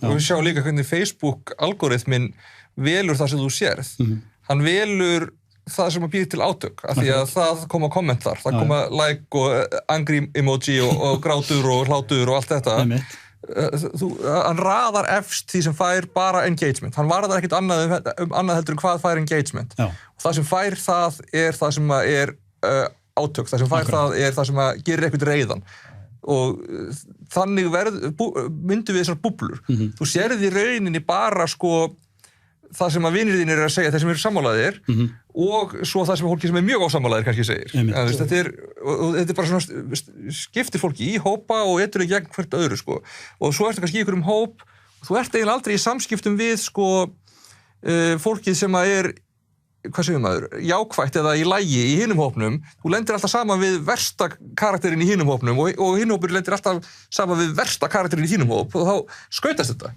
og við sjáum líka hvernig Facebook algoritminn velur það sem þú sérð. Hann velur það sem býr til átök, af því að það koma kommentar, það koma like og angry emoji og grátur og hlátur og allt þetta. Hann raðar efst því sem fær bara engagement. Hann varðar ekkert annað heldur en hvað fær engagement. Og það sem fær það er það sem er átök, það sem fær það er það sem gerir eitthvað reiðan. Og þannig myndum við svona búblur. Þú sérð í rauninni bara sko það sem að vinir þínir eru að segja, þeir sem eru sammálaðir og svo það sem fólki sem er mjög ósammálaðir kannski segir. Þetta er bara svona skiptir fólki í hópa og etur í gegn hvert öðru sko. Og svo ertu kannski í einhverjum hóp og þú ert eiginlega aldrei í samskiptum við sko fólkið sem að er hvað segir maður, jákvætt eða í lagi í hinum hópnum, þú lendir alltaf saman við versta karakterinn í hinum hópnum og hinn hópur lendir alltaf saman við versta karakterinn í þínum hóp og þá skautast þetta.